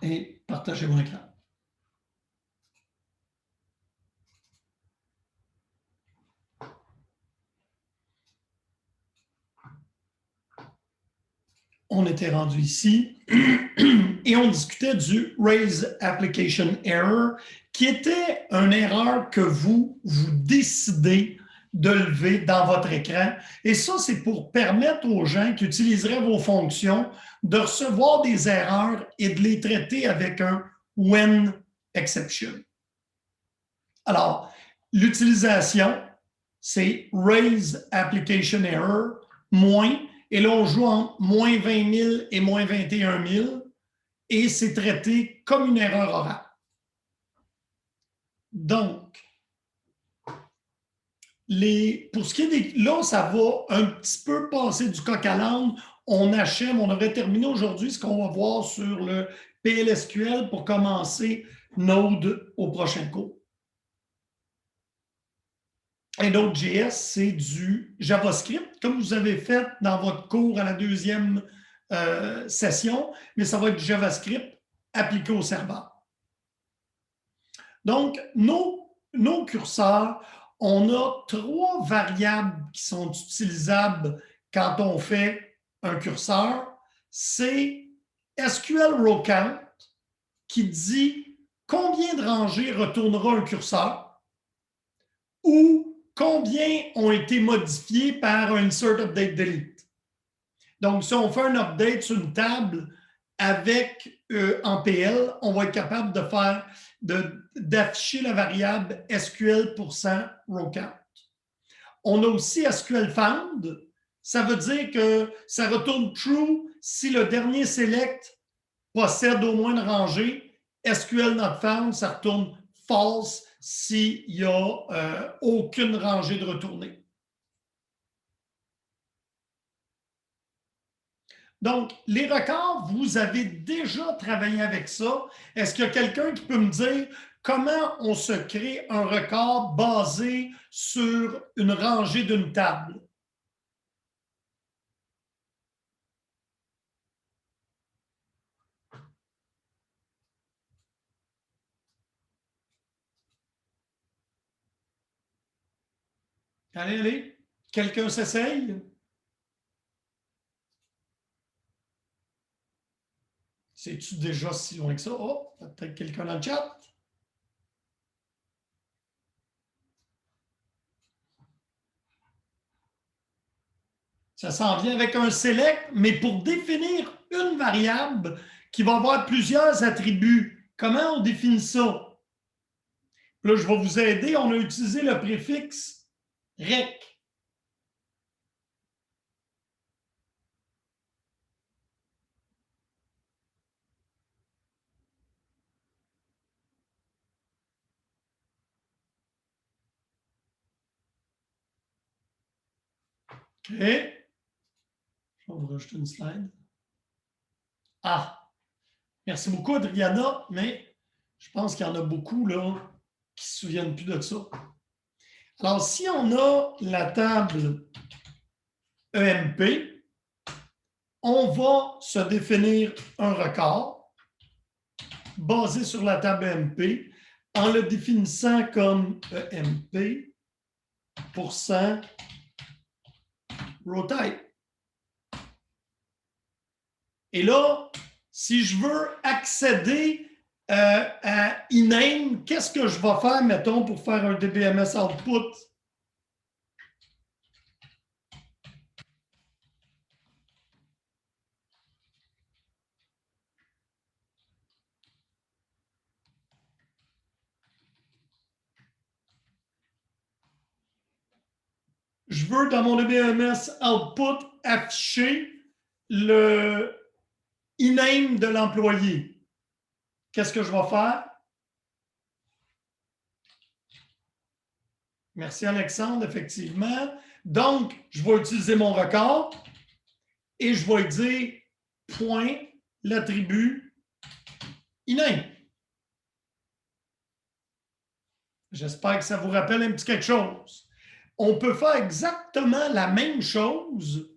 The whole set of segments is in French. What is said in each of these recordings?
et partager mon écran. On était rendu ici et on discutait du Raise Application Error, qui était une erreur que vous décidez de lever dans votre écran. Et ça, c'est pour permettre aux gens qui utiliseraient vos fonctions de recevoir des erreurs et de les traiter avec un when exception. Alors, l'utilisation, c'est Raise Application Error, moins, et là, on joue entre moins 20 000 et moins 21 000, et c'est traité comme une erreur orale. Donc, pour ce qui est des... Là, ça va un petit peu passer du coq à l'âne. On achève, on aurait terminé aujourd'hui ce qu'on va voir sur le PLSQL pour commencer Node au prochain cours. Et Node.js, c'est du JavaScript, comme vous avez fait dans votre cours à la deuxième session, mais ça va être du JavaScript appliqué au serveur. Donc, nos curseurs, on a 3 variables qui sont utilisables quand on fait un curseur. C'est SQL row count, qui dit combien de rangées retournera un curseur, ou combien ont été modifiés par un insert, update, delete. Donc, si on fait un update sur une table avec en PL, on va être capable de faire d'afficher la variable SQL% row count. On a aussi SQL found. Ça veut dire que ça retourne true si le dernier select possède au moins une rangée. SQL not found, ça retourne false s'il n'y a aucune rangée de retournée. Donc, les records, vous avez déjà travaillé avec ça. Est-ce qu'il y a quelqu'un qui peut me dire comment on se crée un record basé sur une rangée d'une table? Allez, allez. Quelqu'un s'essaye? C'est-tu déjà si loin que ça? Oh, peut-être quelqu'un dans le chat. Ça s'en vient avec un select, mais pour définir une variable qui va avoir plusieurs attributs. Comment on définit ça? Là, je vais vous aider. On a utilisé le préfixe rec. OK. Je vais vous rajouter une slide. Ah! Merci beaucoup, Adriana, mais je pense qu'il y en a beaucoup là, qui ne se souviennent plus de ça. Alors, si on a la table EMP, on va se définir un record basé sur la table EMP en le définissant comme EMP % row type. Et là, si je veux accéder à iname, qu'est-ce que je vais faire, mettons, pour faire un DBMS output? Je veux, dans mon DBMS output, afficher le iname de l'employé. Qu'est-ce que je vais faire? Merci, Alexandre, effectivement. Donc, je vais utiliser mon record et je vais dire point l'attribut iname. J'espère que ça vous rappelle un petit quelque chose. On peut faire exactement la même chose,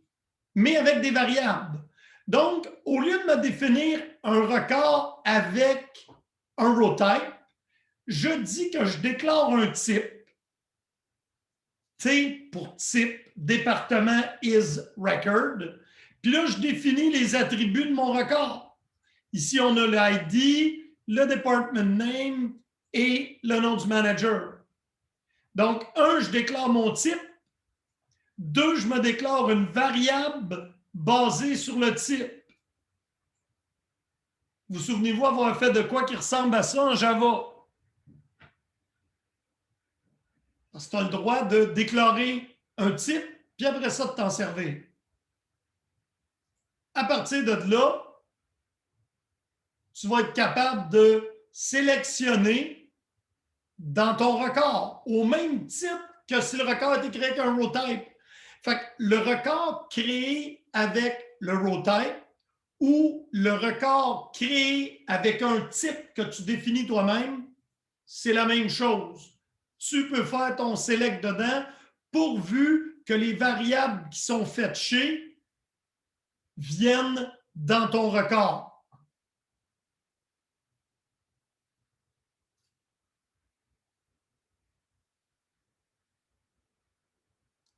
mais avec des variables. Donc, au lieu de me définir un record avec un row type, je dis que je déclare un type. T pour type, département is record. Puis là, je définis les attributs de mon record. Ici, on a l'ID, le department name et le nom du manager. Donc, un, je déclare mon type. Deux, je me déclare une variable basée sur le type. Vous souvenez-vous avoir fait de quoi qui ressemble à ça en Java? Parce que tu as le droit de déclarer un type, puis après ça, de t'en servir. À partir de là, tu vas être capable de sélectionner dans ton record, au même titre que si le record a été créé avec un row type. Fait que le record créé avec le row type ou le record créé avec un type que tu définis toi-même, c'est la même chose. Tu peux faire ton select dedans pourvu que les variables qui sont fetchées viennent dans ton record.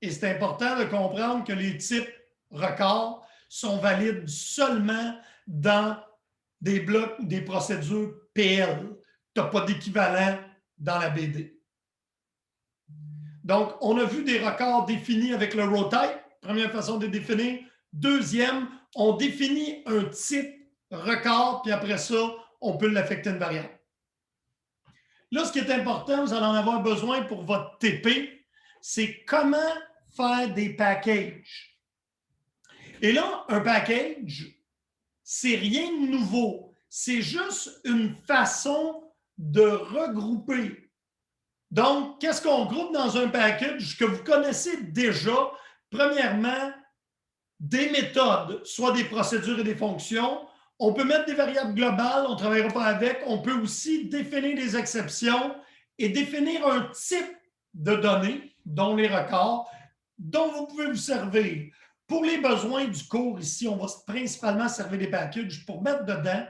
Et c'est important de comprendre que les types records sont valides seulement dans des blocs ou des procédures PL. Tu n'as pas d'équivalent dans la BD. Donc, on a vu des records définis avec le row type, première façon de définir. Deuxième, on définit un type record, puis après ça, on peut l'affecter une variable. Là, ce qui est important, vous allez en avoir besoin pour votre TP, c'est comment faire des packages. Et là, un package, c'est rien de nouveau. C'est juste une façon de regrouper. Donc, qu'est-ce qu'on groupe dans un package que vous connaissez déjà? Premièrement, des méthodes, soit des procédures et des fonctions. On peut mettre des variables globales, on ne travaillera pas avec. On peut aussi définir des exceptions et définir un type de données, dont les records, dont vous pouvez vous servir. Pour les besoins du cours ici, on va principalement servir des packages pour mettre dedans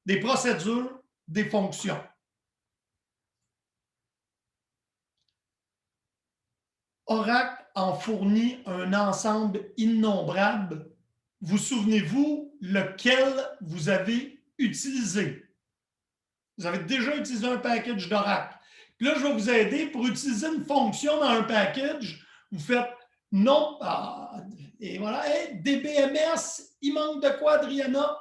des procédures, des fonctions. Oracle en fournit un ensemble innombrable. Vous souvenez-vous lequel vous avez utilisé? Vous avez déjà utilisé un package d'Oracle. Puis là, je vais vous aider pour utiliser une fonction dans un package. Vous faites non, et voilà, hey, DBMS, il manque de quoi, Adriana?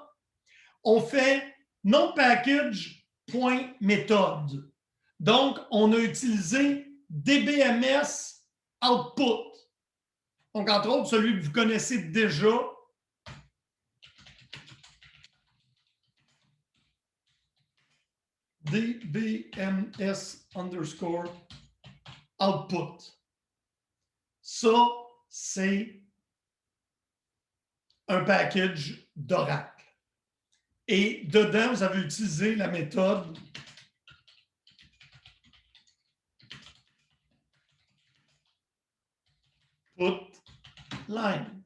On fait non package.méthode. Donc, on a utilisé DBMS output. Donc, entre autres, celui que vous connaissez déjà. DBMS underscore output. Ça, c'est un package d'Oracle. Et dedans, vous avez utilisé la méthode putLine.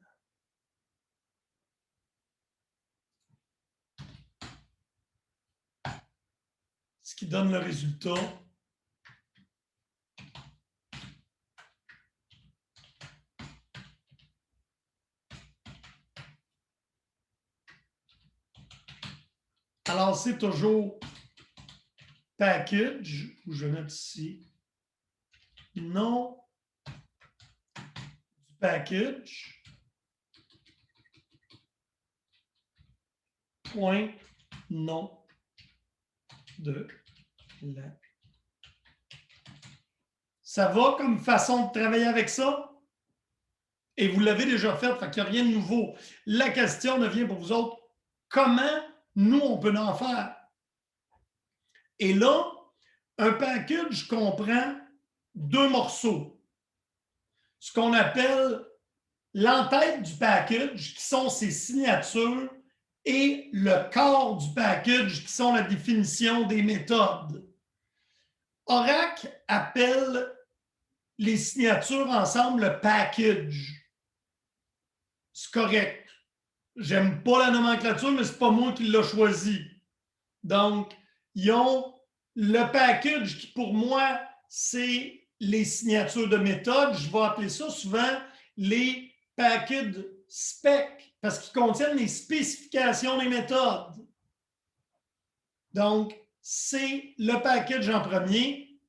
Ce qui donne le résultat alors, c'est toujours package, où je vais mettre ici, nom du package, point nom de la. Ça va comme façon de travailler avec ça? Et vous l'avez déjà fait, fait qu'il n'y a rien de nouveau. La question devient pour vous autres, comment nous, on peut en faire? Et là, un package comprend deux morceaux. Ce qu'on appelle l'entête du package, qui sont ses signatures, et le corps du package, qui sont la définition des méthodes. Oracle appelle les signatures ensemble le package. C'est correct. j'aime pas la nomenclature, mais c'est pas moi qui l'ai choisi. Donc, ils ont le package qui, pour moi, c'est les signatures de méthode. Je vais appeler ça souvent les package specs parce qu'ils contiennent les spécifications des méthodes. Donc, c'est le package en premier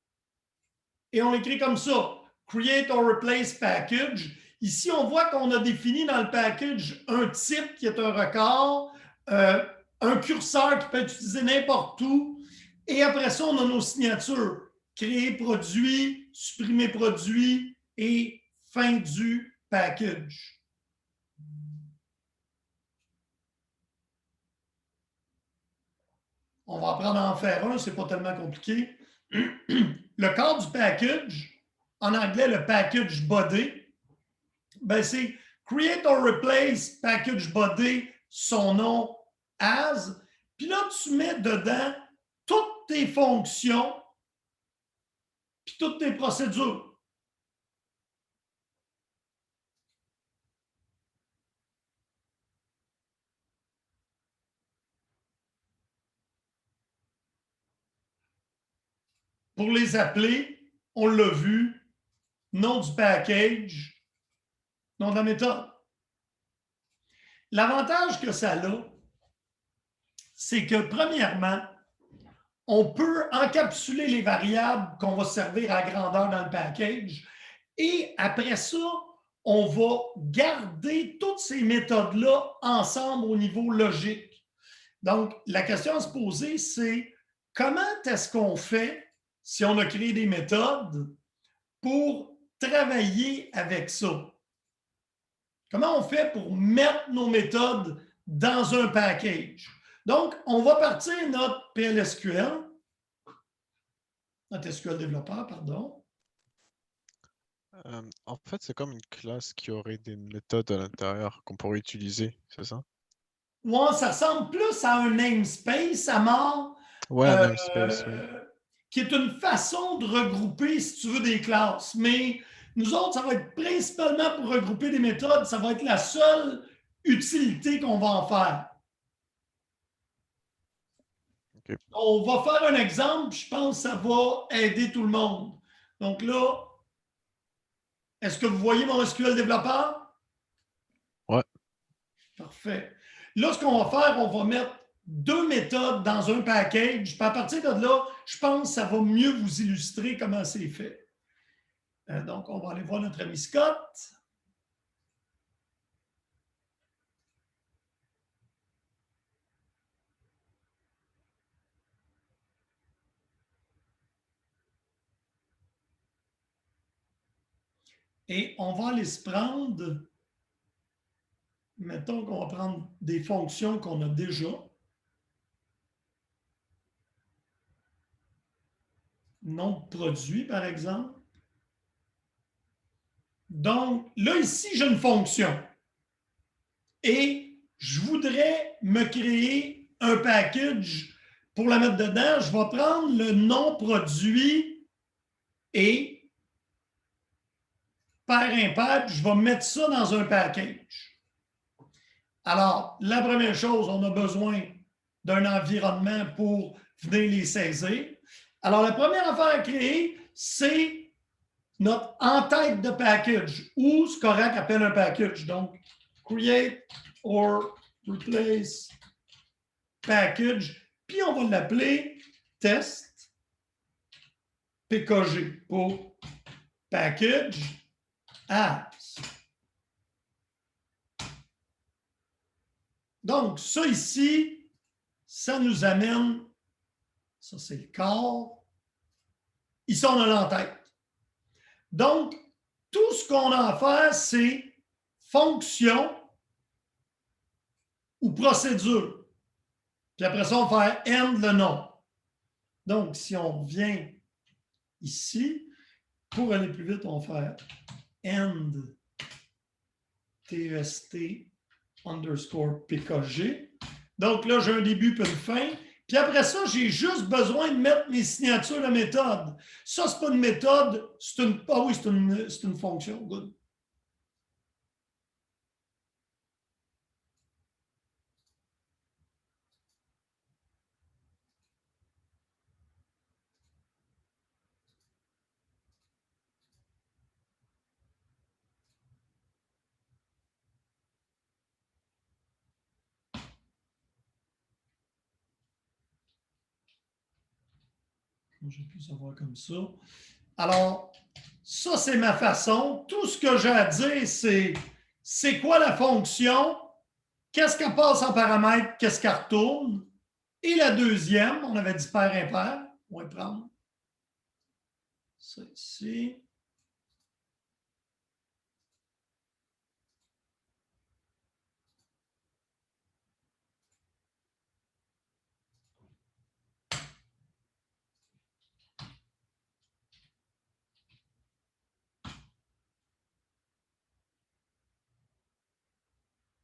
et on l'écrit comme ça. Create or replace package. Ici, on voit qu'on a défini dans le package un type qui est un record, un curseur qui peut être utilisé n'importe où. Et après ça, on a nos signatures. Créer produit, supprimer produit et fin du package. On va apprendre à en faire un, c'est pas tellement compliqué. Le corps du package, en anglais, le package body, ben c'est create or replace package body, son nom as. Puis là, tu mets dedans toutes tes fonctions puis toutes tes procédures. Pour les appeler, on l'a vu, nom du package, nom de la méthode. L'avantage que ça a, c'est que premièrement, on peut encapsuler les variables qu'on va servir à grandeur dans le package et après ça, on va garder toutes ces méthodes-là ensemble au niveau logique. Donc, la question à se poser, c'est comment est-ce qu'on fait si on a créé des méthodes pour travailler avec ça? Comment on fait pour mettre nos méthodes dans un package? Donc, on va partir notre PLSQL, notre SQL développeur, pardon. En fait, c'est comme une classe qui aurait des méthodes à l'intérieur qu'on pourrait utiliser, c'est ça? Ouais, ça ressemble plus à un namespace à mort, Ouais, un namespace, oui. qui est une façon de regrouper, si tu veux, des classes. Mais nous autres, ça va être principalement pour regrouper des méthodes. Ça va être la seule utilité qu'on va en faire. Okay. On va faire un exemple, je pense que ça va aider tout le monde. Donc là, est-ce que vous voyez mon SQL développeur? Ouais. Parfait. Là, ce qu'on va faire, on va mettre deux méthodes dans un package. Puis à partir de là, je pense que ça va mieux vous illustrer comment c'est fait. Donc, on va aller voir notre ami Scott. Et on va aller se prendre, mettons qu'on va prendre des fonctions qu'on a déjà. Nom de produit, par exemple. Donc, là, ici, j'ai une fonction. Et je voudrais me créer un package pour la mettre dedans. Je vais prendre le nom produit et pair impair, puis je vais mettre ça dans un package. Alors, la première chose, on a besoin d'un environnement pour venir les saisir. Alors, la première affaire à créer, c'est notre en-tête de package, ou ce qu'Oracle appelle un package. Donc, create or replace package, puis on va l'appeler test PKG pour package as. Donc, ça ici, ça nous amène, ça c'est le corps, ici on a l'entête. Donc, tout ce qu'on a à faire, c'est fonction ou procédure. Puis après ça, on va faire end le nom. Donc, si on vient ici, pour aller plus vite, on va faire end test underscore pkg. Donc là, j'ai un début puis une fin. Puis après ça, j'ai juste besoin de mettre mes signatures de méthode. Ça, c'est pas une méthode, c'est une. Ah oui, c'est une fonction. Good. J'ai pu savoir comme ça. Alors, ça, c'est ma façon. Tout ce que j'ai à dire, c'est quoi la fonction, qu'est-ce qu'elle passe en paramètre, qu'est-ce qu'elle retourne. Et la deuxième, on avait dit pair impair. On va prendre ça ici.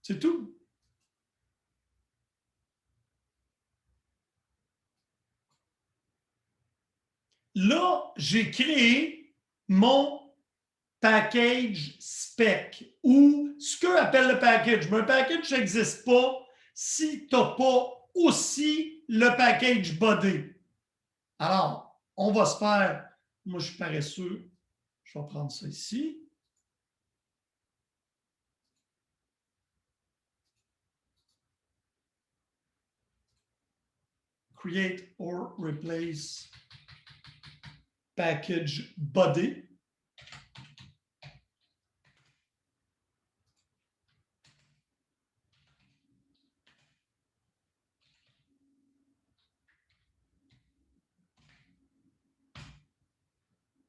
C'est tout. Là, j'ai créé mon package spec ou ce qu'on appelle le package. Mais un package n'existe pas si tu n'as pas aussi le package body. Alors, on va se faire, moi je suis paresseux, je vais prendre ça ici. Create or replace package body.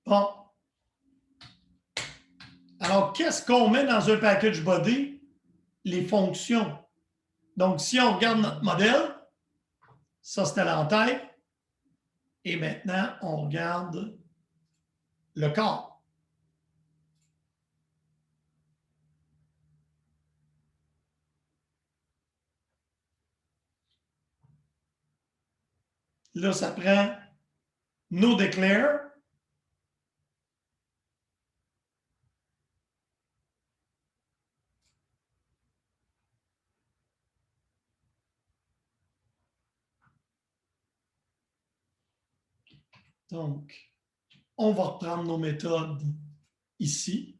Bon. Alors, qu'est-ce qu'on met dans un package body? Les fonctions. Donc, si on regarde notre modèle, ça c'était l'entête. Et maintenant, on regarde le corps. Là, ça prend no declare. Donc, on va reprendre nos méthodes ici.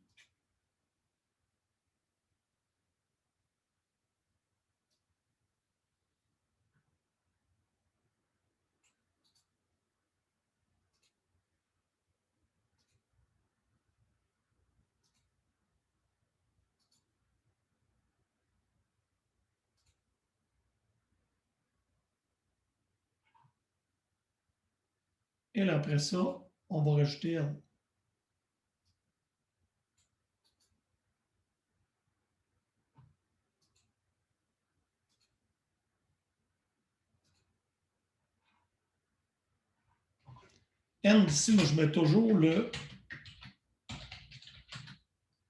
Et là, après ça, on va rajouter elle. N ici, moi, je mets toujours le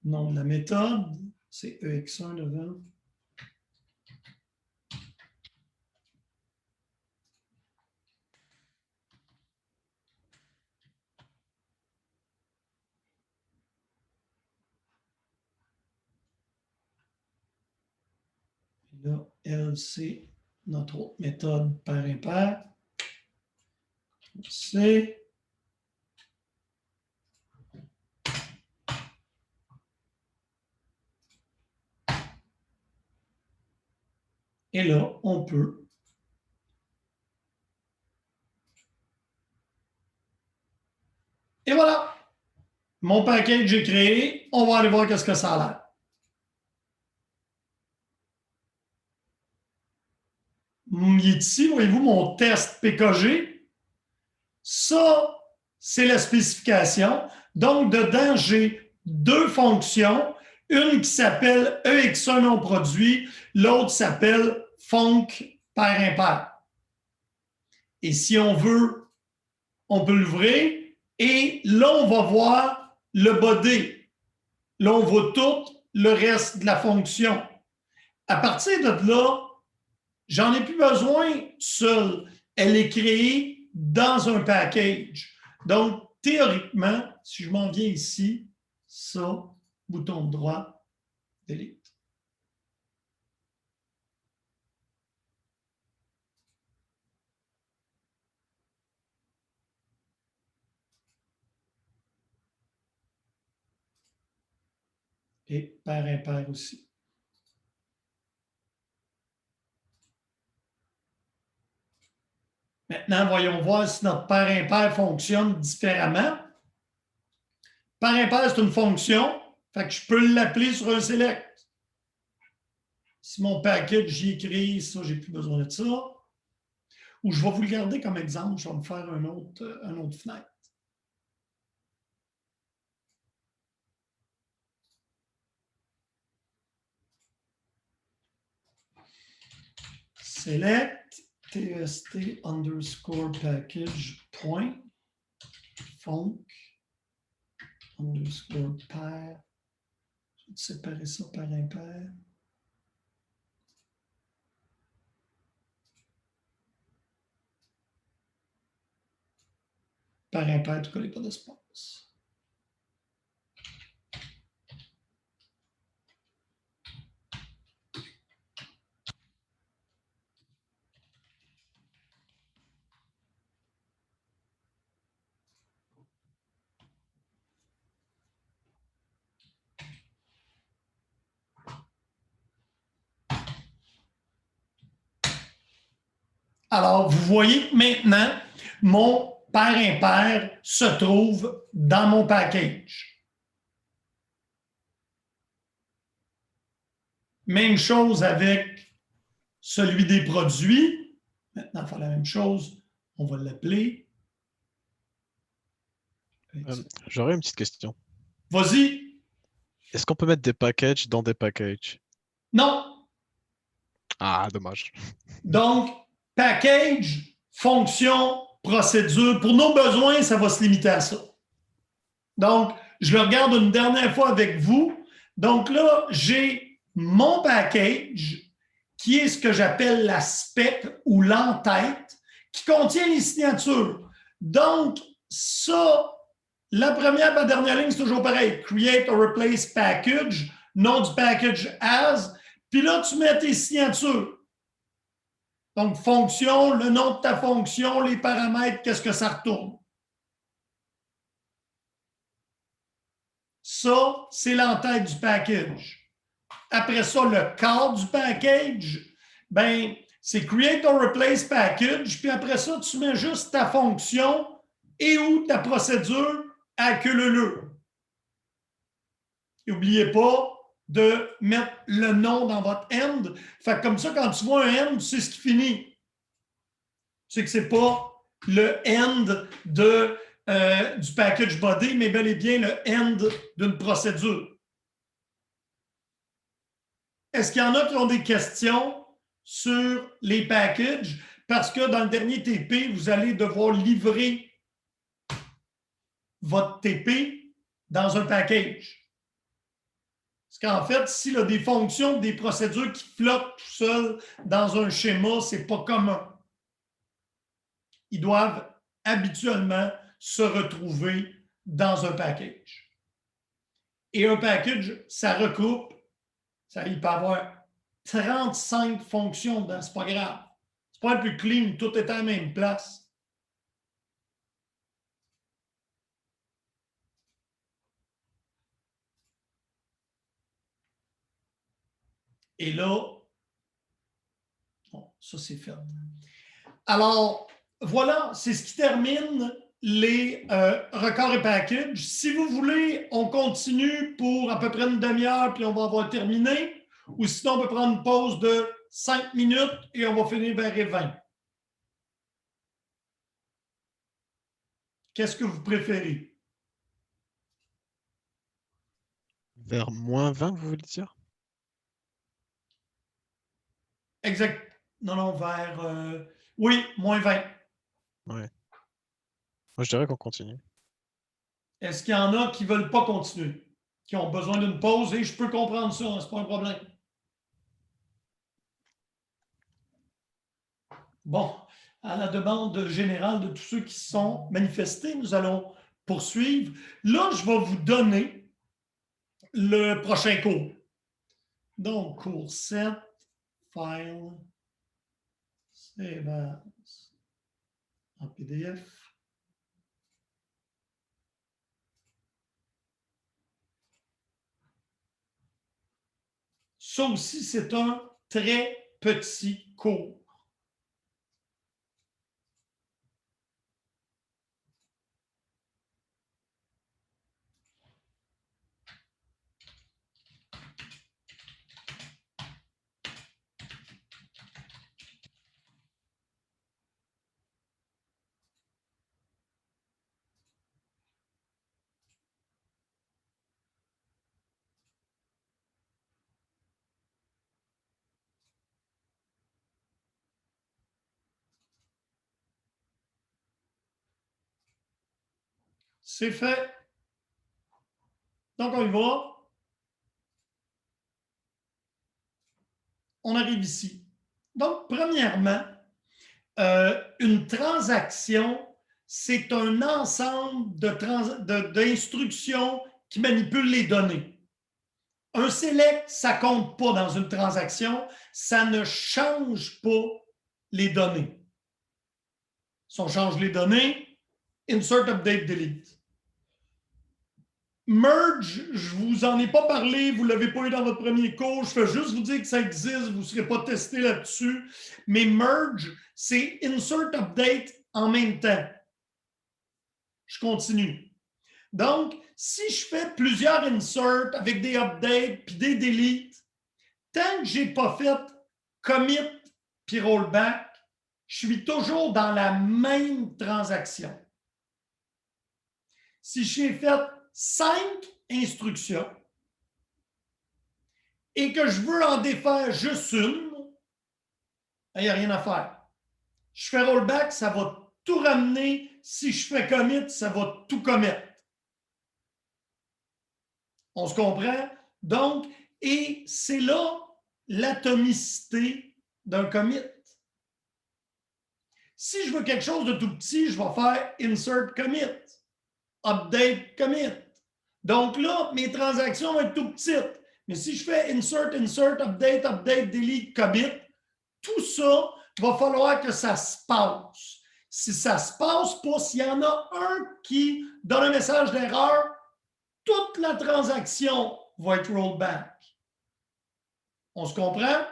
nom de la méthode. C'est EX1 devant. Et là, L, c'est notre autre méthode pair impair. C. Et là, on peut et voilà, mon package est créé. On va aller voir qu'est-ce que ça a l'air. Il est ici, voyez-vous, mon test PKG. Ça, c'est la spécification. Donc, dedans, j'ai deux fonctions. Une qui s'appelle EX1 non produit, l'autre s'appelle func pair impair. Et si on veut, on peut l'ouvrir. Et là, on va voir le body. Là, on voit tout le reste de la fonction. À partir de là, j'en ai plus besoin seul. Elle est créée dans un package. Donc, théoriquement, si je m'en viens ici, ça, bouton droit, delete. Et pair impair aussi. Maintenant, voyons voir si notre paire impair fonctionne différemment. Paire impair, c'est une fonction, fait que je peux l'appeler sur un select. Si mon package, j'y écris ça, j'ai plus besoin de ça. Ou je vais vous le garder comme exemple, je vais me faire une autre fenêtre. Select tst underscore package point func underscore pair. Je vais séparer ça par impair. Par impair, tout cas, les pas d'espace. Alors, vous voyez maintenant, mon pair impair se trouve dans mon package. Même chose avec celui des produits. Maintenant, on va faire la même chose. On va l'appeler. J'aurais une petite question. Vas-y. Est-ce qu'on peut mettre des packages dans des packages? Non. Ah, dommage. Donc, package, fonction, procédure. Pour nos besoins, ça va se limiter à ça. Donc, je le regarde une dernière fois avec vous. Donc là, j'ai mon package qui est ce que j'appelle la spec ou l'entête qui contient les signatures. Donc, ça, la première et la dernière ligne, c'est toujours pareil. Create or replace package, nom du package as. Puis là, tu mets tes signatures. Donc, fonction, le nom de ta fonction, les paramètres, qu'est-ce que ça retourne. Ça, c'est l'entête du package. Après ça, le cadre du package, ben, c'est create or replace package. Puis après ça, tu mets juste ta fonction et ou ta procédure à queue leu. N'oubliez pas de mettre le nom dans votre end. Fait que comme ça, quand tu vois un end, tu sais ce qui finit. Tu sais que ce n'est pas le end du package body, mais bel et bien le end d'une procédure. Est-ce qu'il y en a qui ont des questions sur les packages? Parce que dans le dernier TP, vous allez devoir livrer votre TP dans un package. Parce qu'en fait, s'il y a des fonctions, des procédures qui flottent tout seuls dans un schéma, ce n'est pas commun. Ils doivent habituellement se retrouver dans un package. Et un package, ça recoupe, il peut avoir 35 fonctions dedans, c'est pas grave. C'est pas le plus clean, tout est à la même place. Et là, bon, ça c'est fait. Alors, voilà, c'est ce qui termine les records et packages. Si vous voulez, on continue pour à peu près une demi-heure, puis on va avoir terminé. Ou sinon, on peut prendre une pause de 5 minutes et on va finir vers 20. Qu'est-ce que vous préférez? Vers -20, vous voulez dire? Exact. Non, vers... oui, -20. Ouais. Moi, je dirais qu'on continue. Est-ce qu'il y en a qui ne veulent pas continuer, qui ont besoin d'une pause? Et je peux comprendre ça, hein, ce n'est pas un problème. Bon, à la demande générale de tous ceux qui se sont manifestés, nous allons poursuivre. Là, je vais vous donner le prochain cours. Donc, cours 7, file, save as, en PDF. Ça aussi, c'est un très petit cours. C'est fait. Donc, on y va. On arrive ici. Donc, premièrement, une transaction, c'est un ensemble d'instructions qui manipulent les données. Un select, ça ne compte pas dans une transaction, ça ne change pas les données. Si on change les données, insert, update, delete. Merge, je ne vous en ai pas parlé, vous ne l'avez pas eu dans votre premier cours, je fais juste vous dire que ça existe, vous ne serez pas testé là-dessus. Mais merge, c'est insert, update en même temps. Je continue. Donc, si je fais plusieurs inserts avec des updates puis des deletes, tant que je n'ai pas fait commit puis rollback, je suis toujours dans la même transaction. Si j'ai fait 5 instructions et que je veux en défaire juste une, il n'y a rien à faire. Je fais rollback, ça va tout ramener. Si je fais commit, ça va tout commit. On se comprend? Donc, et c'est là l'atomicité d'un commit. Si je veux quelque chose de tout petit, je vais faire insert commit, update commit. Donc là, mes transactions vont être tout petites. Mais si je fais insert, update, delete, commit, tout ça, il va falloir que ça se passe. Si ça ne se passe pas, s'il y en a un qui donne un message d'erreur, toute la transaction va être rollback. On se comprend?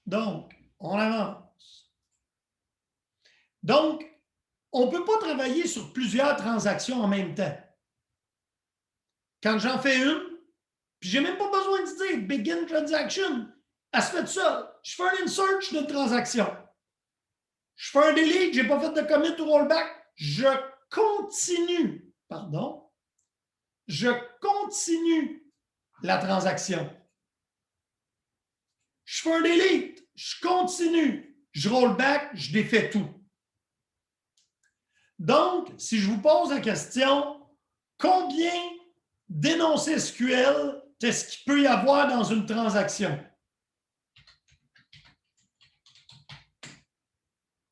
Donc, on avance. Donc, on ne peut pas travailler sur plusieurs transactions en même temps. Quand j'en fais une, puis je n'ai même pas besoin de dire begin transaction, elle se fait seule. Je fais un insert d'une transaction. Je fais un delete, je n'ai pas fait de commit ou rollback. Je continue la transaction. Je fais un delete, je continue, je rollback, je défais tout. Donc, si je vous pose la question, combien d'énoncés SQL est-ce qu'il peut y avoir dans une transaction?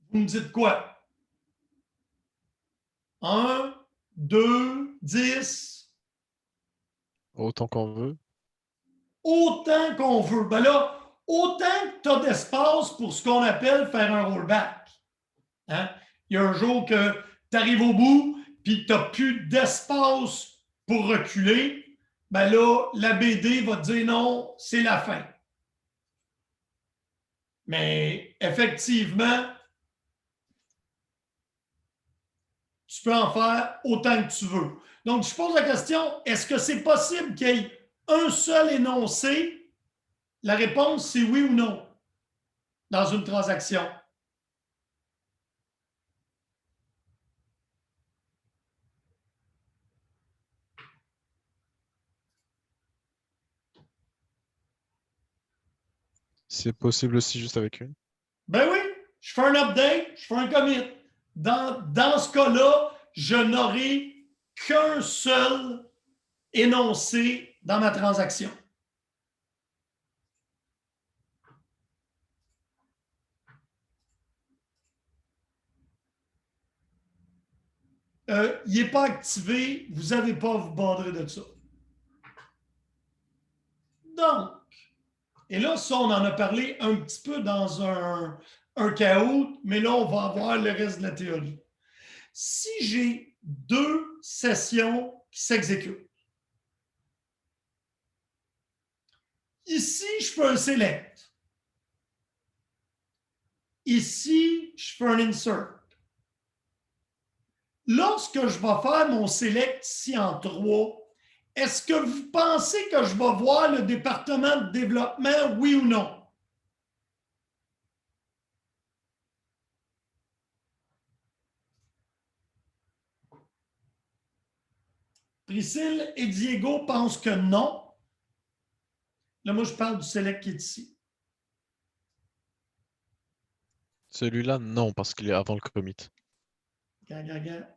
Vous me dites quoi? 1, 2, 10. Autant qu'on veut. Autant qu'on veut. Ben là, autant que tu as d'espace pour ce qu'on appelle faire un rollback. Hein? Il y a un jour que tu arrives au bout puis tu n'as plus d'espace pour reculer. Ben là, la BD va te dire non, c'est la fin. Mais effectivement, tu peux en faire autant que tu veux. Donc, je pose la question, est-ce que c'est possible qu'il y ait un seul énoncé? La réponse, c'est oui ou non dans une transaction. C'est possible aussi juste avec une. Ben oui, je fais un update, je fais un commit. Dans ce cas-là, je n'aurai qu'un seul énoncé dans ma transaction. Il n'est pas activé, vous n'avez pas à vous bandrer de ça. Donc, et là, ça, on en a parlé un petit peu dans un chaos, mais là, on va avoir le reste de la théorie. Si j'ai 2 sessions qui s'exécutent, ici, je fais un select. Ici, je fais un insert. Lorsque je vais faire mon select ici en 3, est-ce que vous pensez que je vais voir le département de développement, oui ou non? Priscille et Diego pensent que non. Là, moi, je parle du select qui est ici. Celui-là, non, parce qu'il est avant le commit. Regarde.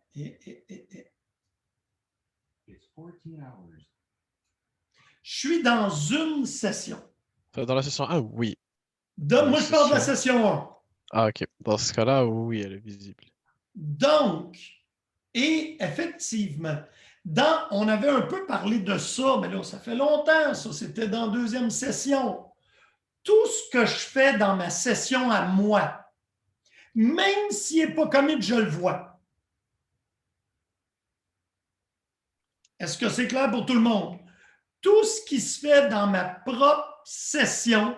Je suis dans une session. Dans la session 1, oui. Moi, je parle de la session 1. Ah, ok. Dans ce cas-là, oui, elle est visible. Donc, et effectivement, on avait un peu parlé de ça, mais là, ça fait longtemps, ça, c'était dans la deuxième session. Tout ce que je fais dans ma session à moi, même s'il n'est pas commit, je le vois. Est-ce que c'est clair pour tout le monde? Tout ce qui se fait dans ma propre session,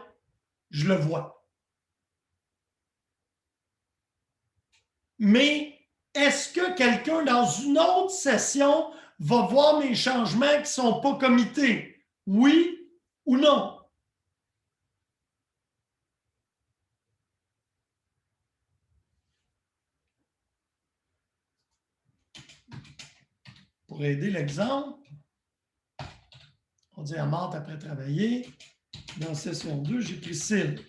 je le vois. Mais est-ce que quelqu'un dans une autre session va voir mes changements qui ne sont pas committés? Oui ou non? Pour aider l'exemple, on dit à Marthe après travailler. Dans session 2, j'ai pris Syl.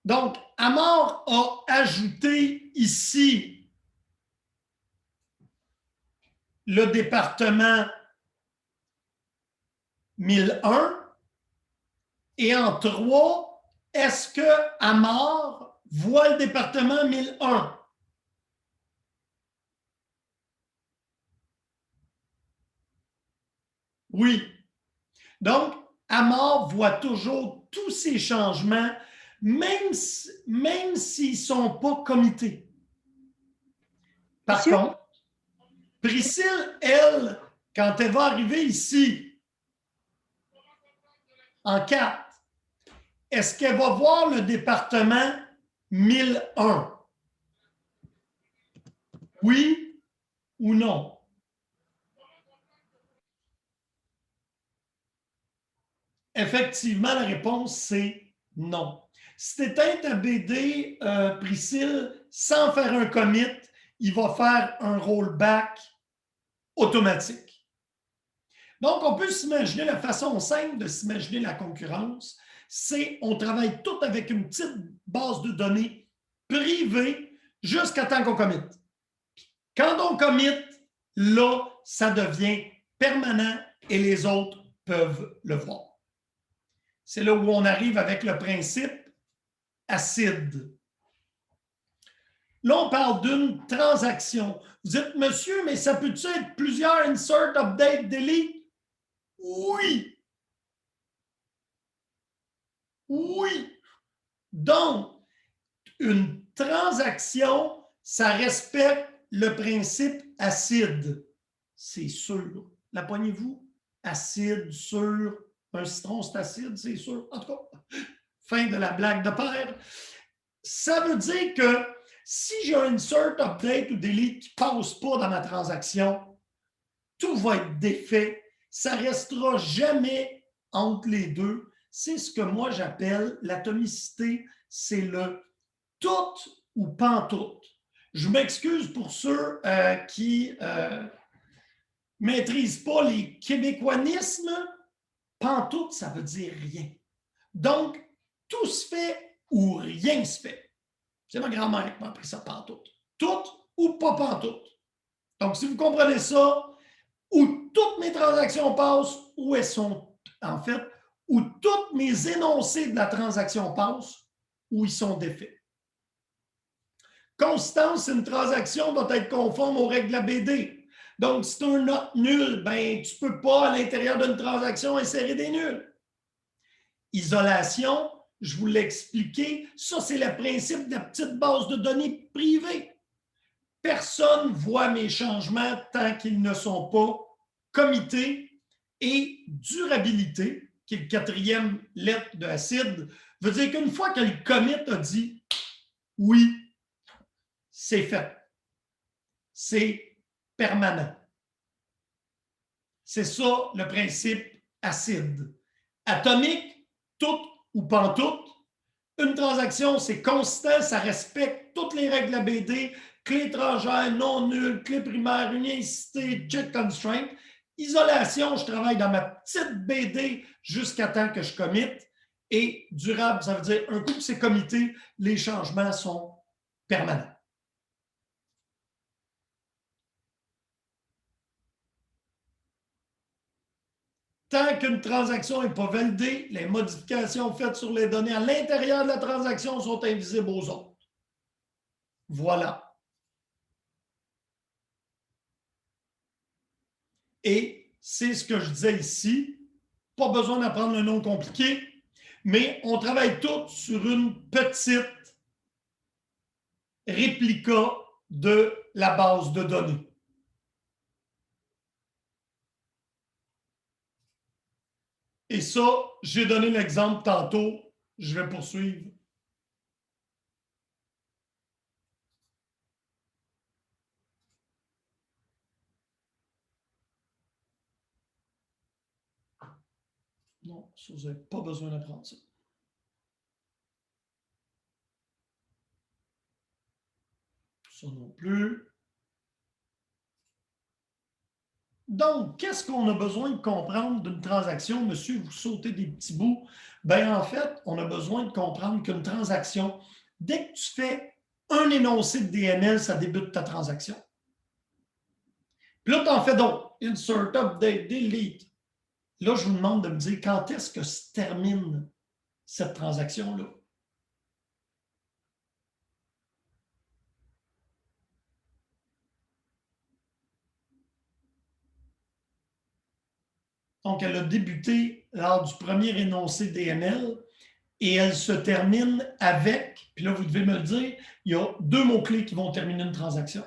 Donc, Amar a ajouté ici le département 1001 et en 3, est-ce que Amar voit le département 1001? Oui. Donc, Amar voit toujours tous ces changements, même s'ils ne sont pas committés. Par contre, Priscille, elle, quand elle va arriver ici, en 4, est-ce qu'elle va voir le département 1001? Oui ou non? Effectivement, la réponse, c'est non. Si tu éteins ta BD, Priscille, sans faire un commit, il va faire un rollback automatique. Donc, on peut s'imaginer la façon simple de s'imaginer la concurrence, c'est on travaille tout avec une petite base de données privée jusqu'à temps qu'on commit. Quand on commit, là, ça devient permanent et les autres peuvent le voir. C'est là où on arrive avec le principe acide. Là, on parle d'une transaction. Vous dites, monsieur, mais ça peut-tu être plusieurs insert, update, delete? Oui. Oui. Donc, une transaction, ça respecte le principe acide. C'est sûr. La poignez-vous? Acide, sûr. Un citron, c'est acide, c'est sûr. En tout cas, fin de la blague de père. Ça veut dire que si j'ai un insert, update ou delete qui ne passe pas dans ma transaction, tout va être défait. Ça ne restera jamais entre les deux. C'est ce que moi j'appelle l'atomicité. C'est le tout ou pantoute. Je m'excuse pour ceux qui ne maîtrisent pas les québécoinismes. Pantoute, ça veut dire rien. Donc, tout se fait ou rien se fait. C'est ma grand-mère qui m'a appris ça, pantoute. Tout ou pas pantoute. Donc, si vous comprenez ça, où toutes mes transactions passent, où elles sont, en fait, où tous mes énoncés de la transaction passent, où ils sont défaits. Constance, une transaction doit être conforme aux règles de la BD. Donc, si tu as un note nul, ben, tu ne peux pas, à l'intérieur d'une transaction, insérer des nuls. Isolation, je vous l'ai expliqué, ça, c'est le principe de la petite base de données privée. Personne ne voit mes changements tant qu'ils ne sont pas committés. Et durabilité, qui est le quatrième lettre de acide, veut dire qu'une fois que le commit a dit oui, c'est fait. C'est permanent. C'est ça le principe acide. Atomique, tout ou pantoute. Une transaction, c'est constant, ça respecte toutes les règles de la BD, clé étrangère, non nulle, clé primaire, unicité, check constraint. Isolation, je travaille dans ma petite BD jusqu'à temps que je commit. Et durable, ça veut dire un coup que c'est commité, les changements sont permanents. Tant qu'une transaction n'est pas validée, les modifications faites sur les données à l'intérieur de la transaction sont invisibles aux autres. Voilà. Et c'est ce que je disais ici. Pas besoin d'apprendre le nom compliqué, mais on travaille tous sur une petite réplica de la base de données. Et ça, j'ai donné l'exemple tantôt. Je vais poursuivre. Non, ça, vous n'avez pas besoin d'apprendre ça. Ça non plus. Donc, qu'est-ce qu'on a besoin de comprendre d'une transaction? Monsieur, vous sautez des petits bouts. Bien, en fait, on a besoin de comprendre qu'une transaction, dès que tu fais un énoncé de DNL, ça débute ta transaction. Puis là, tu en fais d'autres. Insert, update, delete. Là, je vous demande de me dire quand est-ce que se termine cette transaction-là. Donc, elle a débuté lors du premier énoncé DNL et elle se termine avec, puis là, vous devez me le dire, il y a deux mots-clés qui vont terminer une transaction.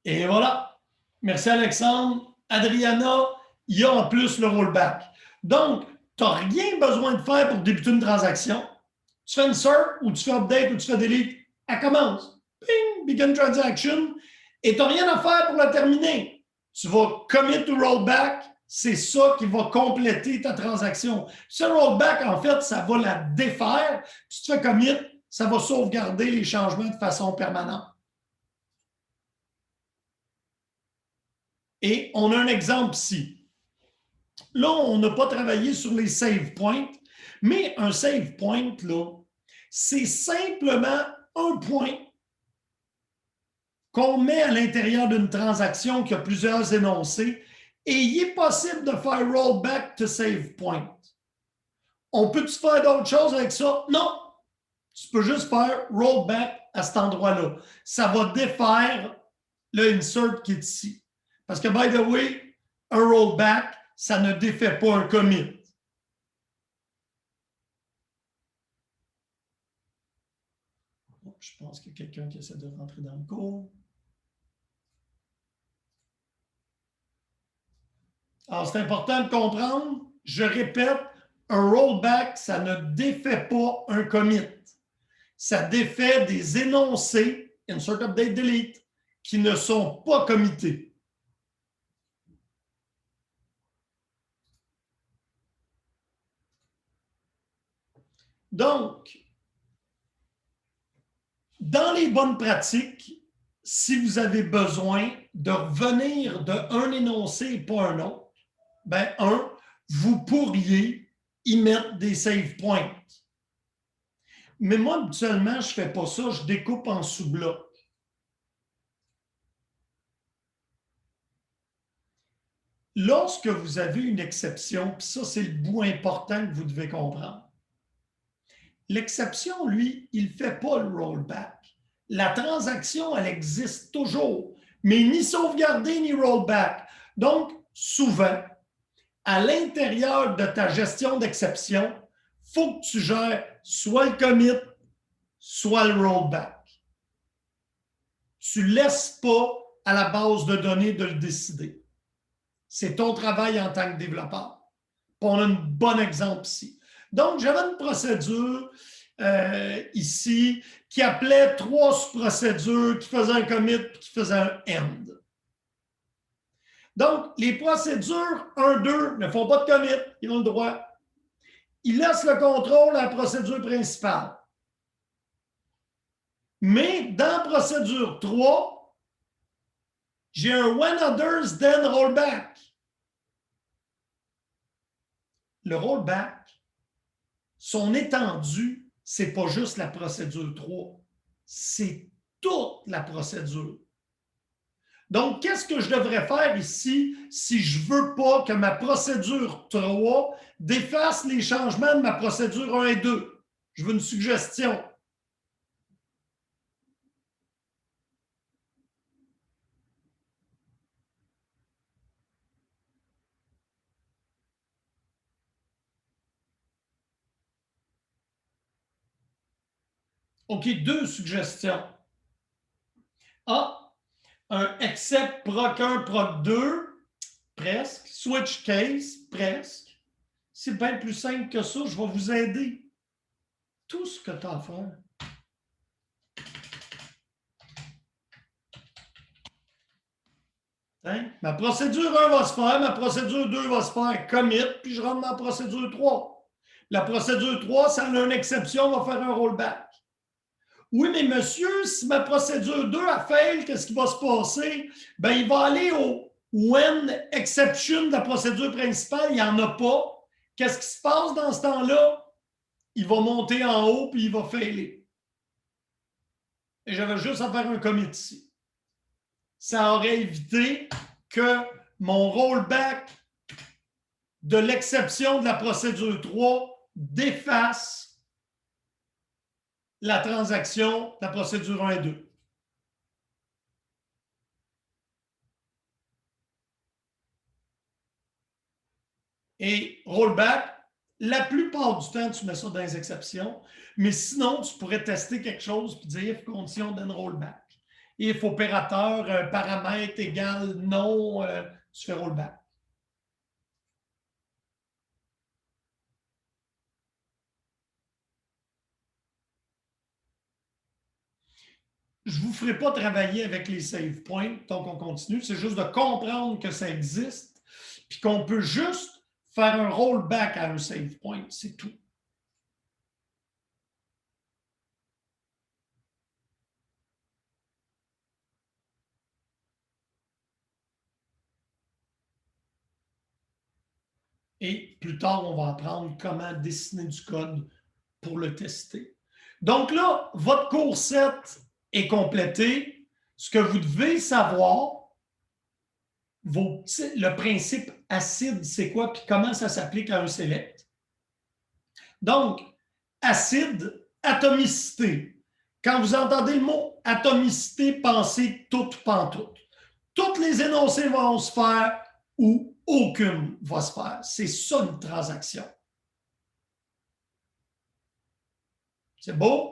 Et voilà. Merci Alexandre. Adriana, il y a en plus le rollback. Donc, tu n'as rien besoin de faire pour débuter une transaction. Tu fais insert ou tu fais update ou tu fais delete. Elle commence. Ping, begin transaction. Et tu n'as rien à faire pour la terminer. Tu vas commit to rollback. C'est ça qui va compléter ta transaction. Ce rollback, en fait, ça va la défaire. Si tu fais commit, ça va sauvegarder les changements de façon permanente. Et on a un exemple ici. Là, on n'a pas travaillé sur les save points, mais un save point, là, c'est simplement un point qu'on met à l'intérieur d'une transaction qui a plusieurs énoncés et il est possible de faire rollback to save point. On peut-tu faire d'autres choses avec ça? Non. Tu peux juste faire rollback à cet endroit-là. Ça va défaire le insert qui est ici. Parce que, by the way, un rollback, ça ne défait pas un commit. Je pense qu'il y a quelqu'un qui essaie de rentrer dans le cours. Alors, c'est important de comprendre. Je répète, un rollback, ça ne défait pas un commit. Ça défait des énoncés, insert, update, delete, qui ne sont pas committés. Donc, dans les bonnes pratiques, si vous avez besoin de revenir d'un énoncé et pas un autre, ben, vous pourriez y mettre des save points. Mais moi, habituellement, je ne fais pas ça, je découpe en sous-blocs. Lorsque vous avez une exception, puis ça, c'est le bout important que vous devez comprendre. L'exception, lui, il ne fait pas le rollback. La transaction, elle existe toujours, mais ni sauvegardée ni rollback. Donc, souvent, à l'intérieur de ta gestion d'exception, il faut que tu gères soit le commit, soit le rollback. Tu ne laisses pas à la base de données de le décider. C'est ton travail en tant que développeur. Puis on a un bon exemple ici. Donc, j'avais une procédure ici qui appelait 3 sous-procédures, qui faisaient un commit et qui faisaient un end. Donc, les procédures 1, 2 ne font pas de commit, ils ont le droit. Ils laissent le contrôle à la procédure principale. Mais dans procédure 3, j'ai un when others then rollback. Le rollback, son étendue, c'est pas juste la procédure 3, c'est toute la procédure. Donc, qu'est-ce que je devrais faire ici si je ne veux pas que ma procédure 3 défasse les changements de ma procédure 1 et 2? Je veux une suggestion. OK, 2 suggestions. A, un except proc 1, proc 2, presque. Switch case, presque. C'est bien plus simple que ça, je vais vous aider. Tout ce que tu as à faire. Hein? Ma procédure 1 va se faire, ma procédure 2 va se faire commit, puis je rentre dans la procédure 3. La procédure 3, ça a une exception, on va faire un rollback. Oui, mais monsieur, si ma procédure 2 a fail, qu'est-ce qui va se passer? Ben, il va aller au when exception de la procédure principale, il n'y en a pas. Qu'est-ce qui se passe dans ce temps-là? Il va monter en haut, puis il va failer. Et j'avais juste à faire un commit ici. Ça aurait évité que mon rollback de l'exception de la procédure 3 défasse la transaction de la procédure 1 et 2. Et rollback, la plupart du temps, tu mets ça dans les exceptions, mais sinon, tu pourrais tester quelque chose et dire condition d'un rollback. If opérateur, paramètre égal non, tu fais rollback. Je ne vous ferai pas travailler avec les save points tant qu'on continue. C'est juste de comprendre que ça existe puis qu'on peut juste faire un rollback à un save point. C'est tout. Et plus tard, on va apprendre comment dessiner du code pour le tester. Donc là, votre cours 7 est complété. Ce que vous devez savoir, le principe acide, c'est quoi, puis comment ça s'applique à un select. Donc, acide, atomicité. Quand vous entendez le mot atomicité, pensez toute pantoute. Toutes les énoncés vont se faire ou aucune va se faire. C'est ça une transaction. C'est beau?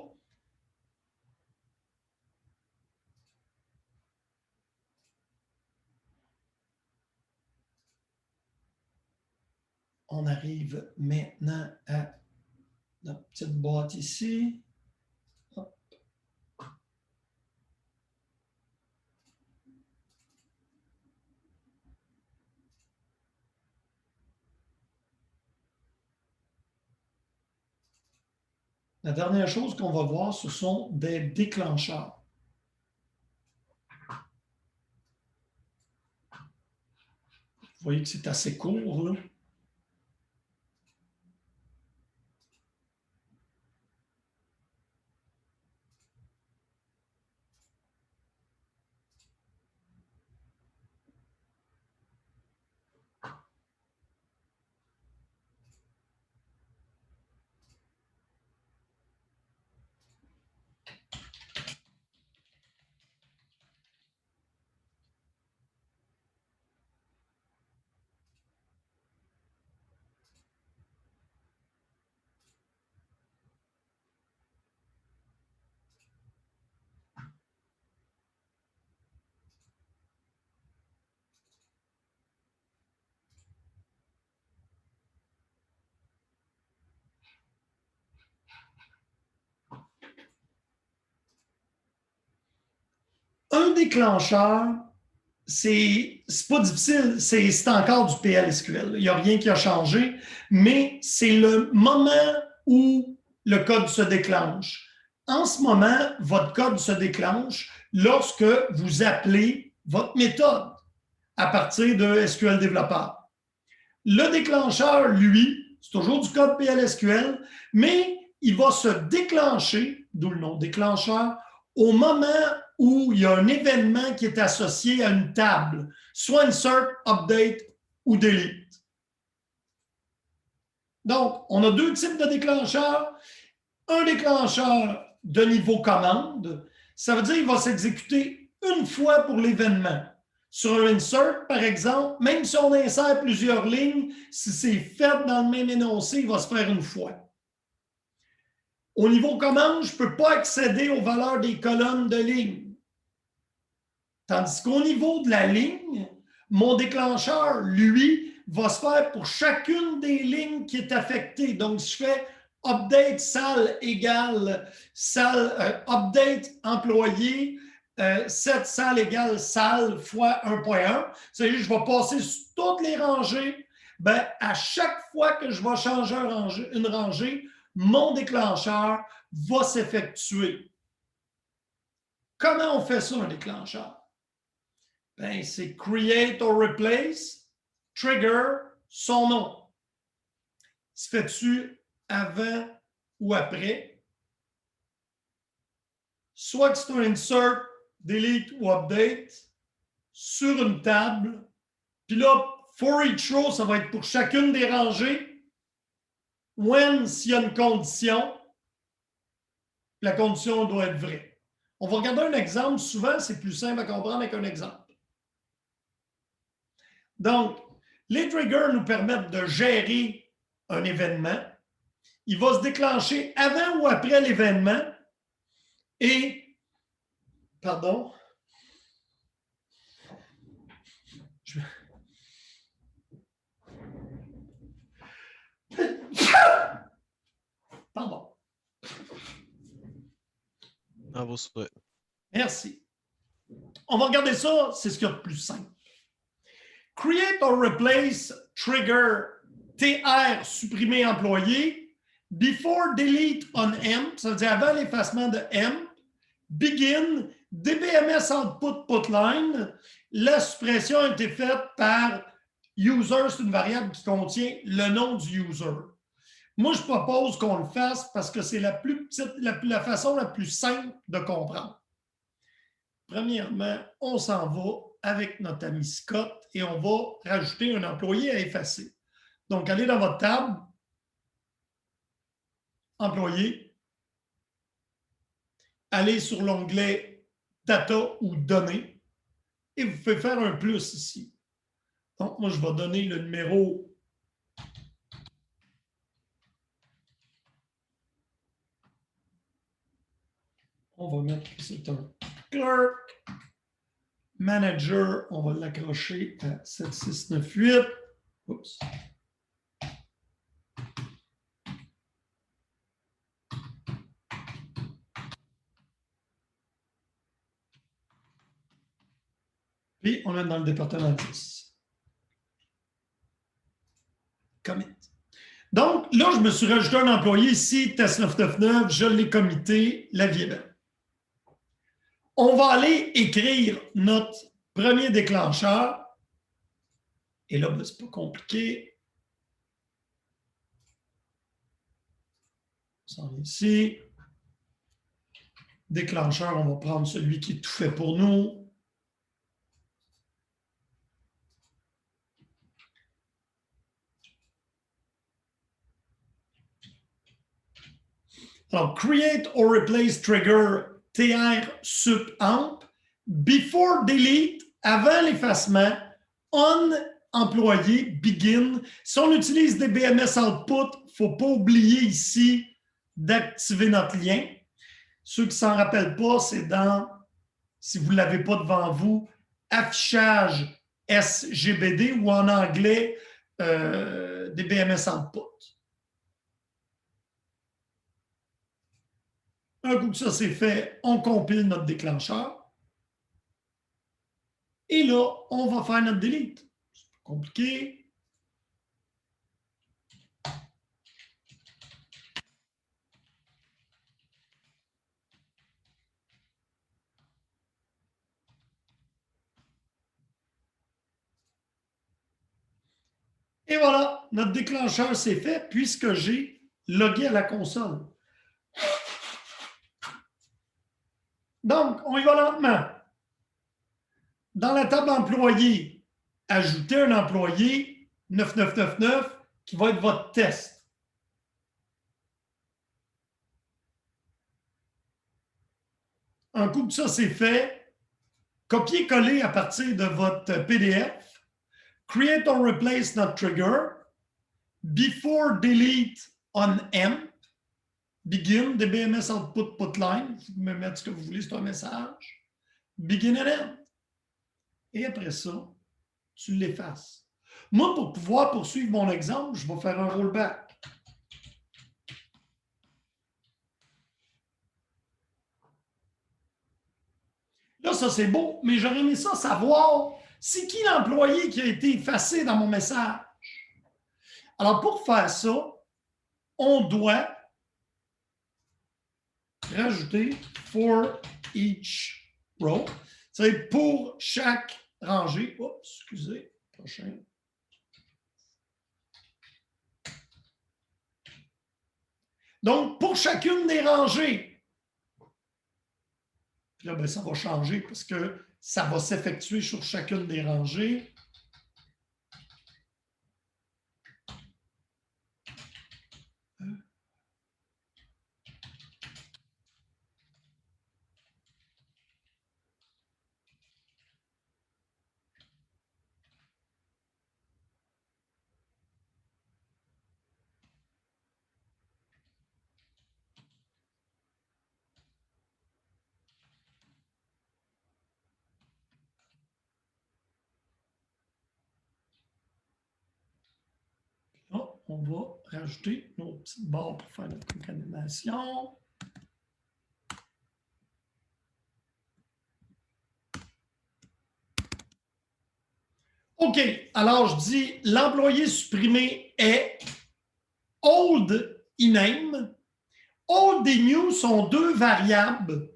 On arrive maintenant à notre petite boîte ici. Hop. La dernière chose qu'on va voir, ce sont des déclencheurs. Vous voyez que c'est assez court, là. Un déclencheur, c'est pas difficile, c'est encore du PLSQL. Il n'y a rien qui a changé, mais c'est le moment où le code se déclenche. En ce moment, votre code se déclenche lorsque vous appelez votre méthode à partir de SQL Developer. Le déclencheur, lui, c'est toujours du code PLSQL, mais il va se déclencher, d'où le nom déclencheur, au moment où il y a un événement qui est associé à une table, soit insert, update ou delete. Donc, on a deux types de déclencheurs. Un déclencheur de niveau commande, ça veut dire qu'il va s'exécuter une fois pour l'événement. Sur un insert, par exemple, même si on insère plusieurs lignes, si c'est fait dans le même énoncé, il va se faire une fois. Au niveau commande, je ne peux pas accéder aux valeurs des colonnes de ligne. Tandis qu'au niveau de la ligne, mon déclencheur, lui, va se faire pour chacune des lignes qui est affectée. Donc, si je fais update salle égale salle, update employé, 7 salles égale salle fois 1.1, c'est-à-dire que je vais passer sur toutes les rangées. Ben, à chaque fois que je vais changer une rangée, mon déclencheur va s'effectuer. Comment on fait ça, un déclencheur? Ben, c'est create or replace, trigger, son nom. Se fait-tu avant ou après? Soit que c'est un insert, delete ou update sur une table. Puis là, for each row, ça va être pour chacune des rangées. When, s'il y a une condition, la condition doit être vraie. On va regarder un exemple. Souvent, c'est plus simple à comprendre avec un exemple. Donc, les triggers nous permettent de gérer un événement. Il va se déclencher avant ou après l'événement et, pardon, pardon. À vos souhaits. Merci. On va regarder ça, c'est ce qu'il y a de plus simple. Create or replace trigger TR supprimer employé before delete on M, ça veut dire avant l'effacement de M, begin DBMS output putline. La suppression a été faite par user, c'est une variable qui contient le nom du user. Moi, je propose qu'on le fasse parce que c'est la plus petite, la façon la plus simple de comprendre. Premièrement, on s'en va avec notre ami Scott et on va rajouter un employé à effacer. Donc, allez dans votre table, employé, allez sur l'onglet data ou données et vous pouvez faire un plus ici. Donc, moi, je vais donner le numéro on va mettre que c'est un clerk. Manager, on va l'accrocher à 7698. Oups. Puis, on est dans le département 10. Commit. Donc, là, je me suis rajouté un employé ici, test 999, je l'ai commité, la vie est belle. On va aller écrire notre premier déclencheur. Et là, ben, c'est pas compliqué. On s'en vient ici. Déclencheur, on va prendre celui qui est tout fait pour nous. Alors, create or replace trigger TR sup amp before delete, avant l'effacement, on employé begin. Si on utilise des BMS output, il ne faut pas oublier ici d'activer notre lien. Ceux qui ne s'en rappellent pas, c'est dans, si vous ne l'avez pas devant vous, affichage SGBD ou en anglais des BMS output. Un coup que ça c'est fait, on compile notre déclencheur. Et là, on va faire notre delete. C'est pas compliqué. Et voilà, notre déclencheur s'est fait puisque j'ai logué à la console. Donc, on y va lentement. Dans la table employé, ajoutez un employé 9999 qui va être votre test. Un coup que ça c'est fait, copier-coller à partir de votre PDF, create or replace not trigger, before delete on M, begin, DBMS output putline, vous me mettre ce que vous voulez, c'est un message, begin and end. Et après ça, tu l'effaces. Moi, pour pouvoir poursuivre mon exemple, je vais faire un rollback. Là, ça, c'est beau, mais j'aurais aimé ça savoir c'est qui l'employé qui a été effacé dans mon message. Alors, pour faire ça, on doit rajouter for each row. C'est pour chaque rangée. Oups, excusez, prochain. Donc, pour chacune des rangées, puis là, ben, ça va changer parce que ça va s'effectuer sur chacune des rangées. Là, on va rajouter nos petites barres pour faire notre concaténation. OK, alors je dis l'employé supprimé est old iname. Old et new sont deux variables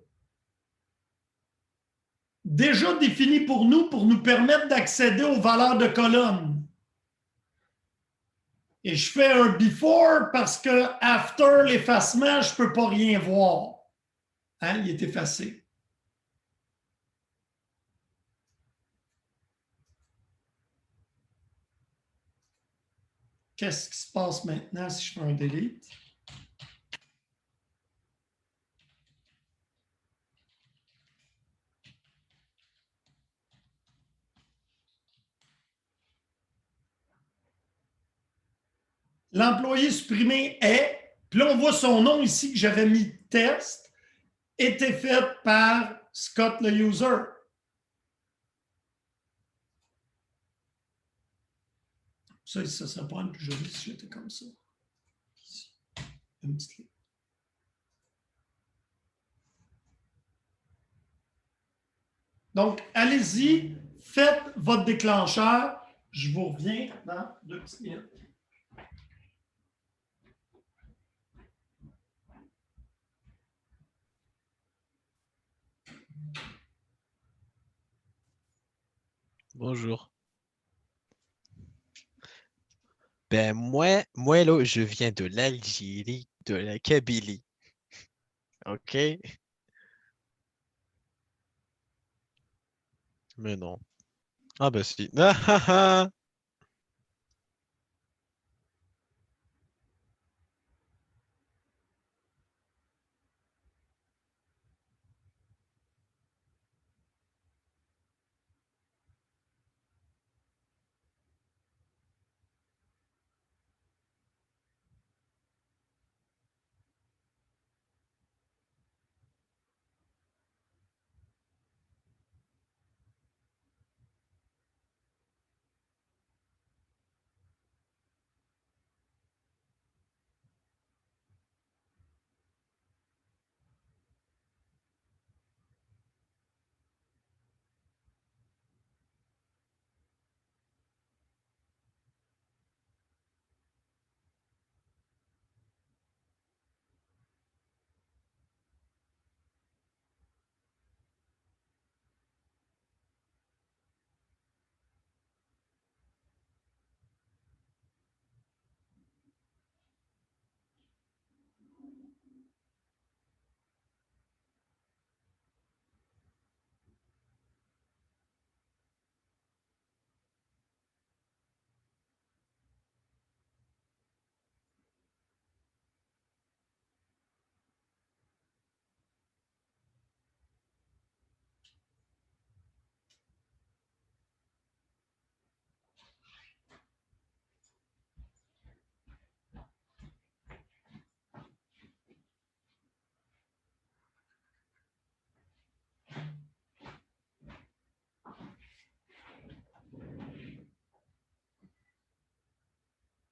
déjà définies pour nous permettre d'accéder aux valeurs de colonne. Et je fais un before parce que after l'effacement, je ne peux pas rien voir. Hein, il est effacé. Qu'est-ce qui se passe maintenant si je fais un delete? L'employé supprimé est, puis là on voit son nom ici que j'avais mis test, était fait par Scott le user. Ça serait pas plus joli si j'étais comme ça. Ici, une petite ligne. Donc, allez-y, faites votre déclencheur. Je vous reviens dans 2 petites minutes. Bonjour. Ben moi là, je viens de l'Algérie, de la Kabylie. OK? Mais non. Ah ben si. Ah, ah, ah.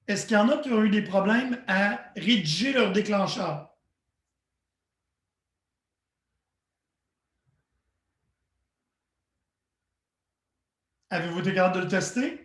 Est-ce qu'il y en a qui ont eu des problèmes à rédiger leur déclencheur? Avez-vous été capable de le tester?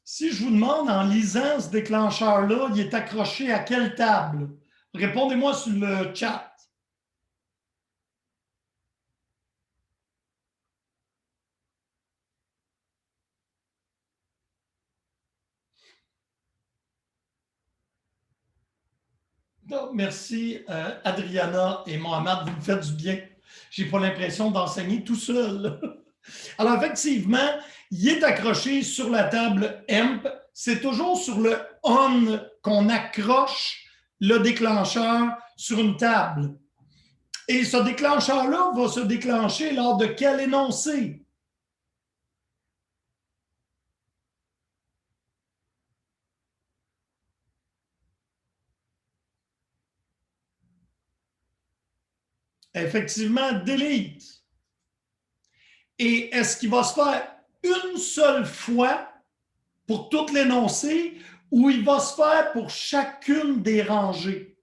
Si je vous demande en lisant ce déclencheur-là, il est accroché à quelle table? Répondez-moi sur le chat. Donc, merci Adriana et Mohamed, vous me faites du bien. Je n'ai pas l'impression d'enseigner tout seul. Alors, effectivement, il est accroché sur la table EMP. C'est toujours sur le ON qu'on accroche le déclencheur sur une table. Et ce déclencheur-là va se déclencher lors de quel énoncé? Effectivement, delete. Et est-ce qu'il va se faire une seule fois pour tout l'énoncé ou il va se faire pour chacune des rangées?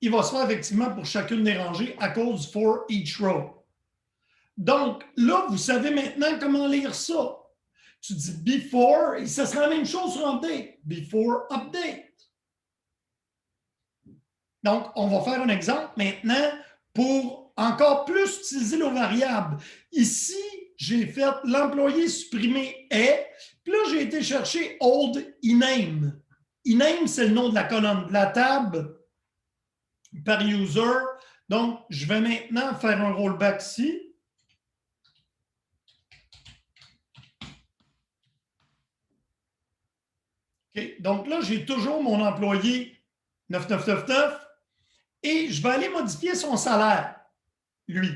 Il va se faire effectivement pour chacune des rangées à cause du for each row. Donc, là, vous savez maintenant comment lire ça. Tu dis before, et ça sera la même chose sur update. Before update. Donc, on va faire un exemple maintenant pour encore plus utiliser nos variables. Ici, j'ai fait l'employé supprimé est, puis là, j'ai été chercher old ename. Ename, c'est le nom de la colonne de la table par user. Donc, je vais maintenant faire un rollback ici. Okay. Donc là, j'ai toujours mon employé 9999 et je vais aller modifier son salaire, lui.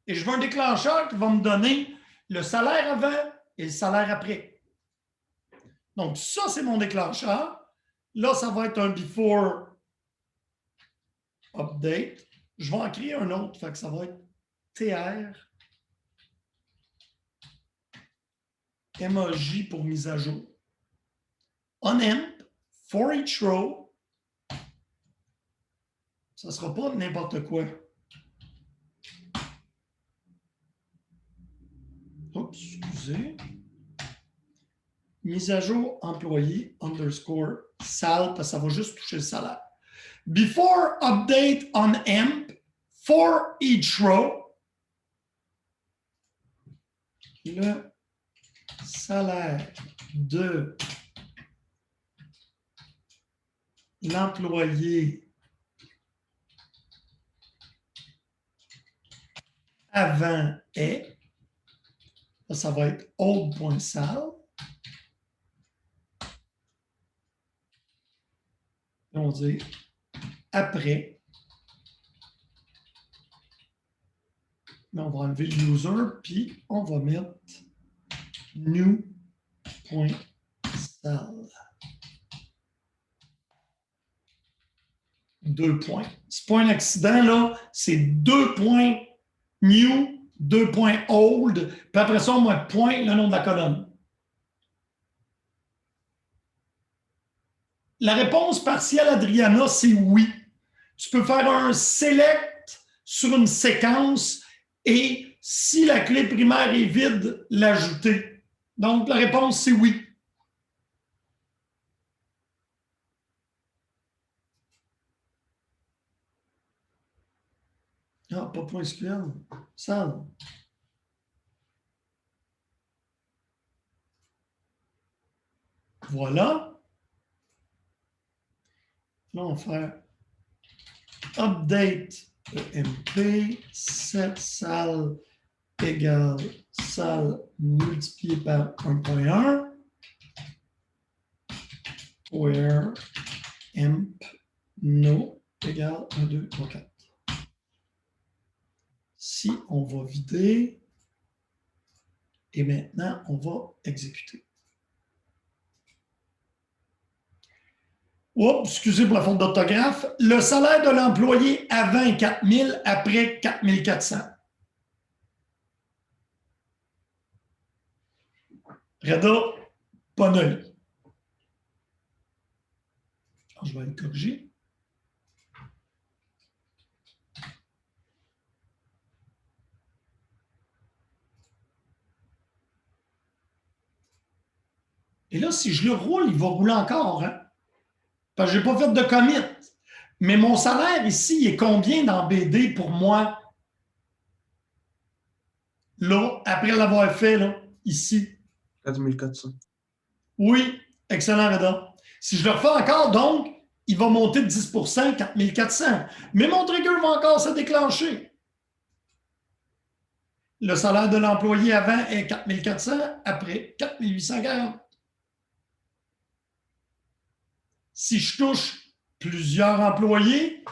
Et je veux un déclencheur qui va me donner le salaire avant et le salaire après. Donc, ça, c'est mon déclencheur. Là, ça va être un before update. Je vais en créer un autre, fait que ça va être TR emoji pour mise à jour. OnEmp, for each row. Ça ne sera pas n'importe quoi. Oups, excusez. Mise à jour employé underscore sal, parce que ça va juste toucher le salaire. Before update on emp for each row, le salaire de l'employé avant est, ça va être old.sal. On dit après. Mais on va enlever le user, puis on va mettre new.sal. Deux points. C'est pas un accident, là. C'est 2 points new, 2 points old, puis après ça, on va point le nom de la colonne. La réponse partielle, Adriana, c'est oui. Tu peux faire un select sur une séquence et si la clé primaire est vide, l'ajouter. Donc, la réponse, c'est oui. Ah, pas point SQL. Ça. Voilà. Là, on va faire update EMP, set sal égale sal multiplié par 1.1, where emp no égale 1, 2, 3, 4. Si on va vider, Et maintenant, on va exécuter. Oups, excusez pour la faute d'orthographe. Le salaire de l'employé avant est 4 000, après 4 400. Reda, Ponoli. Je vais le corriger. Et là, si je le roule, il va rouler encore. Hein? Parce que je n'ai pas fait de commit. Mais mon salaire ici, il est combien dans BD pour moi? Là, après l'avoir fait, là, ici. 4400. Oui, excellent, Reda. Si je le refais encore, donc, il va monter de 10 4 400. Mais mon trigger va encore se déclencher. Le salaire de l'employé avant est 4 400, après 4 840. Si je touche plusieurs employés,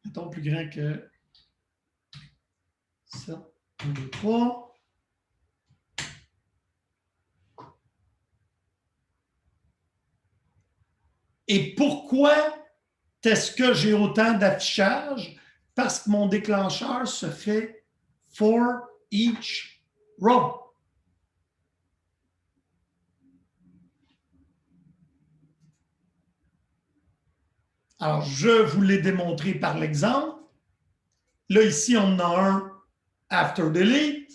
mettons plus grand que 7, 1, 2, 3. Et pourquoi est-ce que j'ai autant d'affichage? Parce que mon déclencheur se fait for each row. Alors, je vous l'ai démontré par l'exemple. Là, ici, on a un after delete,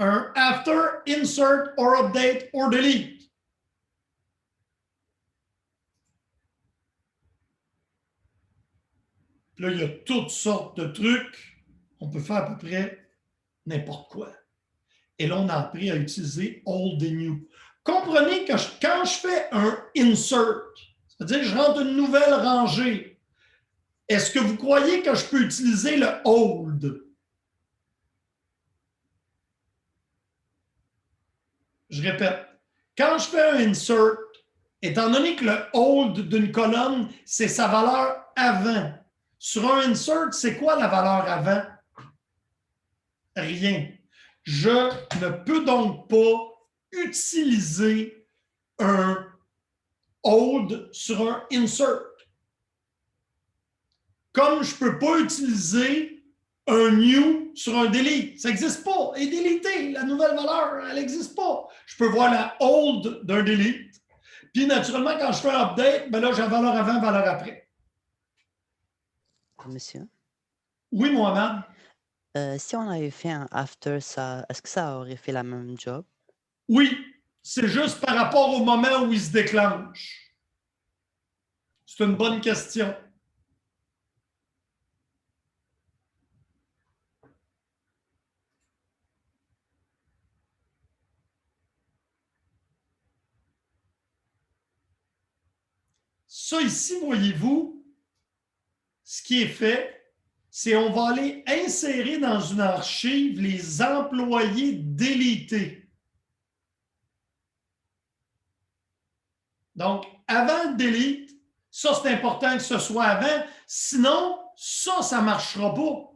un after insert or update or delete. Là, il y a toutes sortes de trucs. On peut faire à peu près n'importe quoi. Et là, on a appris à utiliser old et new. Comprenez que quand je fais un insert, c'est-à-dire que je rentre une nouvelle rangée, est-ce que vous croyez que je peux utiliser le old? Je répète, quand je fais un insert, étant donné que le old d'une colonne, c'est sa valeur avant. Sur un insert, c'est quoi la valeur avant? Rien. Je ne peux donc pas utiliser un hold sur un insert. Comme je ne peux pas utiliser un new sur un delete. Ça n'existe pas. Et deleter, la nouvelle valeur, elle n'existe pas. Je peux voir la hold d'un delete. Puis naturellement, quand je fais un update, ben là, j'ai valeur avant, valeur après. Monsieur? Oui, Mohamed? Si on avait fait un after, est-ce que ça aurait fait la même job? Oui, c'est juste par rapport au moment où il se déclenche. C'est une bonne question. Ça ici, voyez-vous, ce qui est fait, c'est on va aller insérer dans une archive les employés délités. Donc, avant le delete, ça c'est important que ce soit avant, sinon, ça ne marchera pas.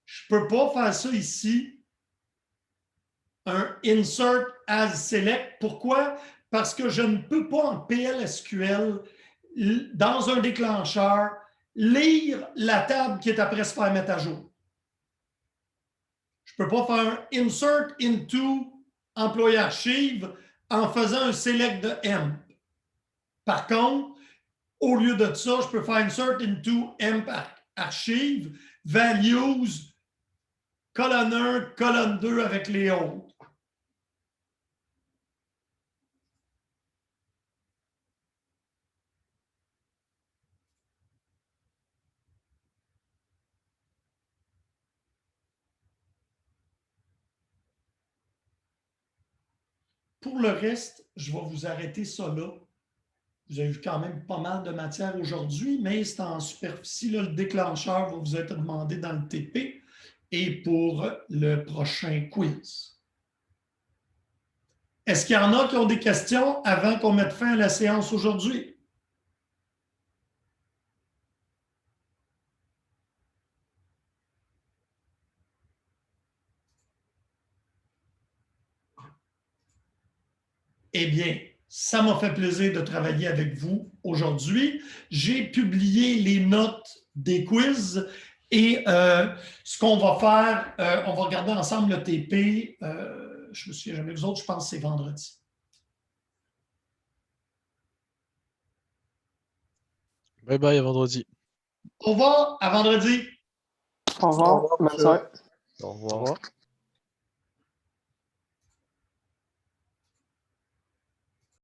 Je ne peux pas faire ça ici, un insert as select. Pourquoi? Parce que je ne peux pas en PLSQL, dans un déclencheur, lire la table qui est après se faire mettre à jour. Je ne peux pas faire un insert into employé archive en faisant un select de emp. Par contre, au lieu de ça, je peux faire insert into emp archive, values, colonne 1, colonne 2 avec les autres. Pour le reste, je vais vous arrêter ça là. Vous avez vu quand même pas mal de matière aujourd'hui, mais c'est en superficie. Là, le déclencheur va vous être demandé dans le TP. et pour le prochain quiz. Est-ce qu'il y en a qui ont des questions avant qu'on mette fin à la séance aujourd'hui? Eh bien, ça m'a fait plaisir de travailler avec vous aujourd'hui. J'ai publié les notes des quiz et ce qu'on va faire, on va regarder ensemble le TP. Je me souviens jamais, vous autres, je pense que c'est vendredi. Bye bye à vendredi. Au revoir, à vendredi. Au revoir. Bonne soirée. Au revoir.